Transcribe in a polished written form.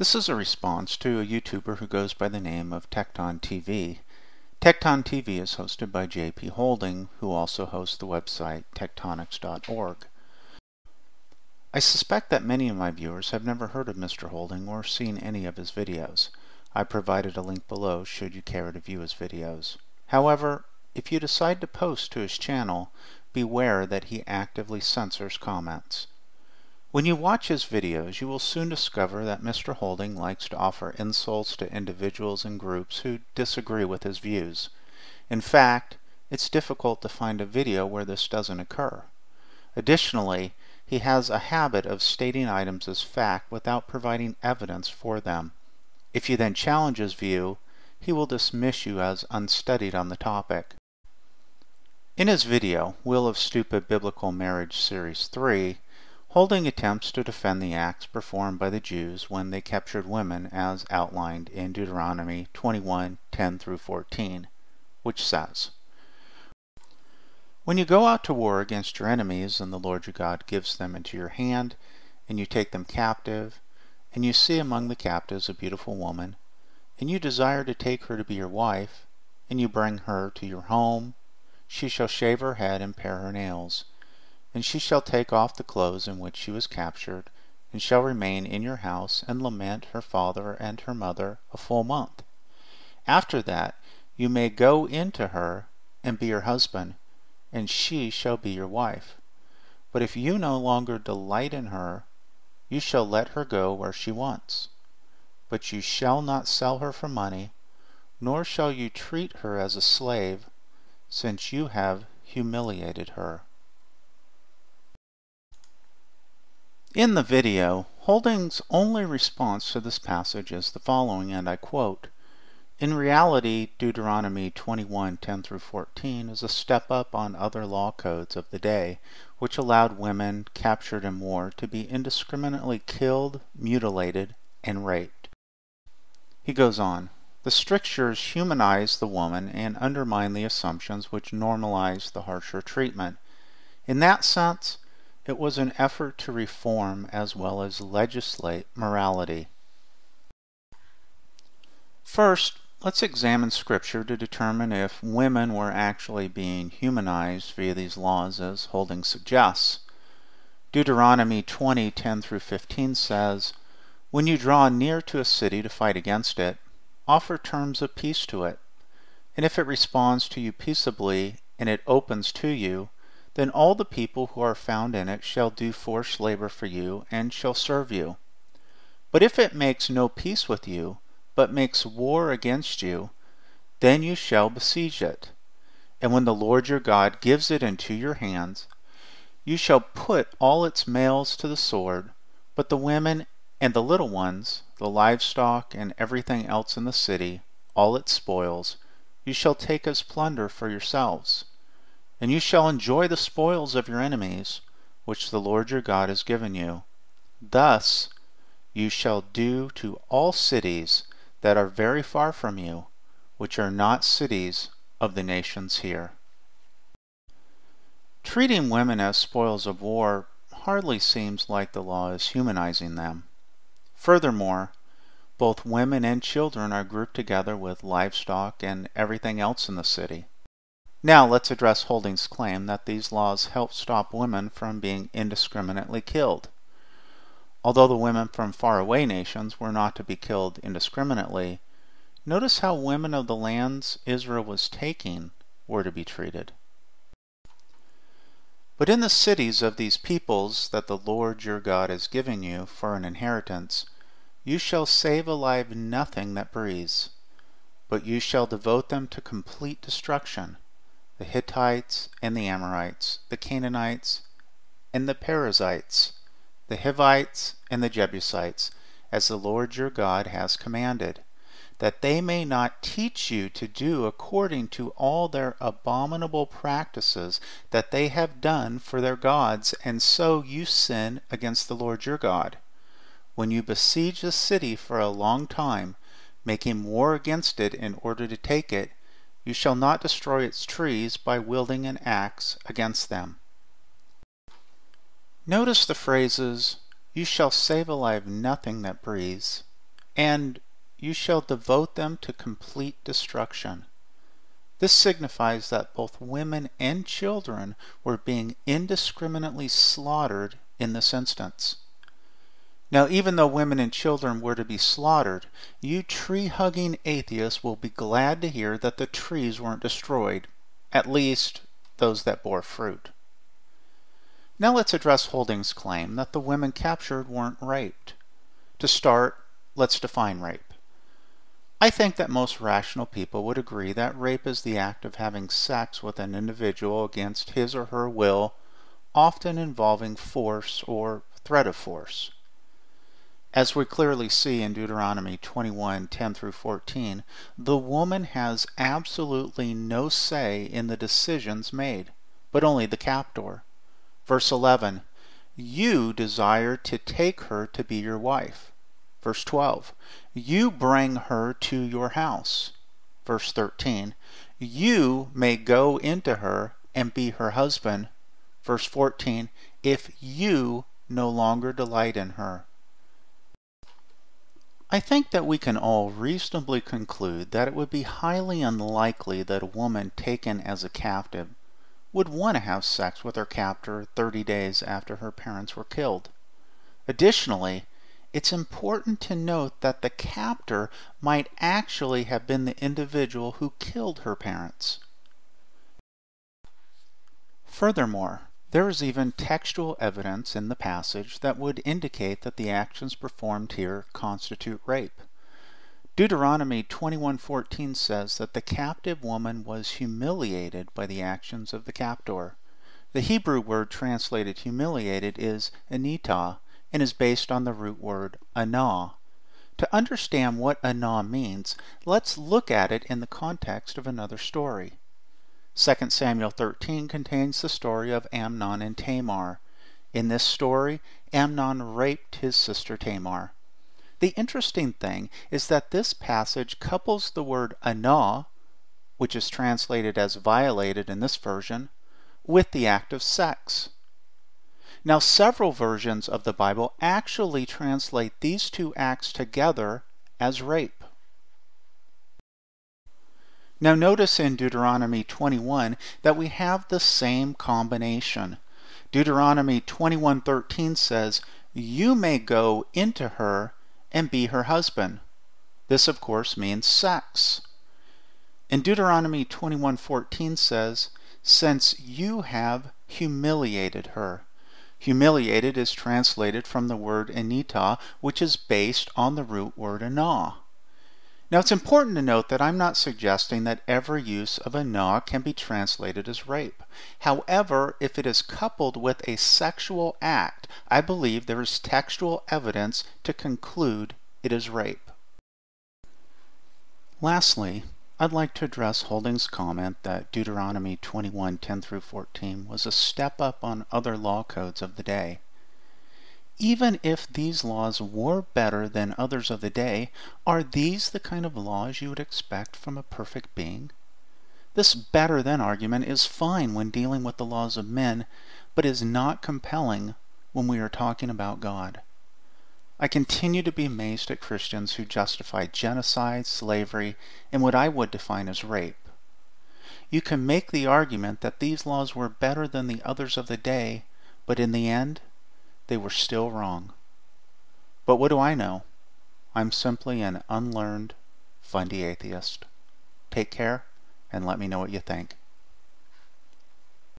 This is a response to a YouTuber who goes by the name of Tektontv. Tektontv is hosted by JP Holding, who also hosts the website tectonics.org. I suspect that many of my viewers have never heard of Mr. Holding or seen any of his videos. I provided a link below should you care to view his videos. However, if you decide to post to his channel, beware that he actively censors comments. When you watch his videos, you will soon discover that Mr. Holding likes to offer insults to individuals and groups who disagree with his views. In fact, it's difficult to find a video where this doesn't occur. Additionally, he has a habit of stating items as fact without providing evidence for them. If you then challenge his view, he will dismiss you as unstudied on the topic. In his video, Will of Stupid Biblical Marriage Series 3, Holding attempts to defend the acts performed by the Jews when they captured women as outlined in Deuteronomy 21:10-14, which says, "When you go out to war against your enemies, and the Lord your God gives them into your hand, and you take them captive, and you see among the captives a beautiful woman, and you desire to take her to be your wife, and you bring her to your home, she shall shave her head and pare her nails. And she shall take off the clothes in which she was captured, and shall remain in your house, and lament her father and her mother a full month. After that you may go in to her, and be her husband, and she shall be your wife. But if you no longer delight in her, you shall let her go where she wants. But you shall not sell her for money, nor shall you treat her as a slave, since you have humiliated her." In the video, Holding's only response to this passage is the following, and I quote, "In reality, Deuteronomy 21:10-14 is a step up on other law codes of the day, which allowed women captured in war to be indiscriminately killed, mutilated, and raped." He goes on, "The strictures humanize the woman and undermine the assumptions which normalize the harsher treatment. In that sense, it was an effort to reform as well as legislate morality." First, let's examine Scripture to determine if women were actually being humanized via these laws as Holding suggests. Deuteronomy 20:10-15 says, "When you draw near to a city to fight against it, offer terms of peace to it. And if it responds to you peaceably and it opens to you, then all the people who are found in it shall do forced labor for you and shall serve you. But if it makes no peace with you, but makes war against you, then you shall besiege it. And when the Lord your God gives it into your hands, you shall put all its males to the sword, but the women and the little ones, the livestock and everything else in the city, all its spoils, you shall take as plunder for yourselves. And you shall enjoy the spoils of your enemies, which the Lord your God has given you. Thus you shall do to all cities that are very far from you, which are not cities of the nations here." Treating women as spoils of war hardly seems like the law is humanizing them. Furthermore, both women and children are grouped together with livestock and everything else in the city. Now let's address Holding's claim that these laws help stop women from being indiscriminately killed. Although the women from faraway nations were not to be killed indiscriminately, notice how women of the lands Israel was taking were to be treated. "But in the cities of these peoples that the Lord your God is giving you for an inheritance, you shall save alive nothing that breathes, but you shall devote them to complete destruction. The Hittites and the Amorites, the Canaanites and the Perizzites, the Hivites and the Jebusites, as the Lord your God has commanded, that they may not teach you to do according to all their abominable practices that they have done for their gods, and so you sin against the Lord your God. When you besiege the city for a long time, making war against it in order to take it, you shall not destroy its trees by wielding an axe against them." Notice the phrases, "You shall save alive nothing that breathes," and you shall devote them to complete destruction. This signifies that both women and children were being indiscriminately slaughtered in this instance. Now, even though women and children were to be slaughtered, you tree-hugging atheists will be glad to hear that the trees weren't destroyed, at least those that bore fruit. Now let's address Holding's claim that the women captured weren't raped. To start, let's define rape. I think that most rational people would agree that rape is the act of having sex with an individual against his or her will, often involving force or threat of force. As we clearly see in Deuteronomy 21:10-14, the woman has absolutely no say in the decisions made, but only the captor. Verse 11, you desire to take her to be your wife. Verse 12, you bring her to your house. Verse 13, you may go into her and be her husband. Verse 14, if you no longer delight in her. I think that we can all reasonably conclude that it would be highly unlikely that a woman taken as a captive would want to have sex with her captor 30 days after her parents were killed. Additionally, it's important to note that the captor might actually have been the individual who killed her parents. Furthermore, there is even textual evidence in the passage that would indicate that the actions performed here constitute rape. Deuteronomy 21:14 says that the captive woman was humiliated by the actions of the captor. The Hebrew word translated humiliated is anita and is based on the root word anah. To understand what anah means, let's look at it in the context of another story. 2 Samuel 13 contains the story of Amnon and Tamar. In this story, Amnon raped his sister Tamar. The interesting thing is that this passage couples the word anah, which is translated as violated in this version, with the act of sex. Now, several versions of the Bible actually translate these two acts together as rape. Now notice in Deuteronomy 21 that we have the same combination. Deuteronomy 21:13 says, you may go into her and be her husband. This, of course, means sex. And Deuteronomy 21:14 says, since you have humiliated her. Humiliated is translated from the word anita, which is based on the root word anah. Now it's important to note that I'm not suggesting that every use of anah can be translated as rape. However, if it is coupled with a sexual act, I believe there is textual evidence to conclude it is rape. Lastly, I'd like to address Holding's comment that Deuteronomy 21:10-14 was a step up on other law codes of the day. Even if these laws were better than others of the day, are these the kind of laws you would expect from a perfect being? This better than argument is fine when dealing with the laws of men, but is not compelling when we are talking about God. I continue to be amazed at Christians who justify genocide, slavery, and what I would define as rape. You can make the argument that these laws were better than the others of the day, but in the end, they were still wrong. But what do I know? I'm simply an unlearned, fundy atheist. Take care, and let me know what you think.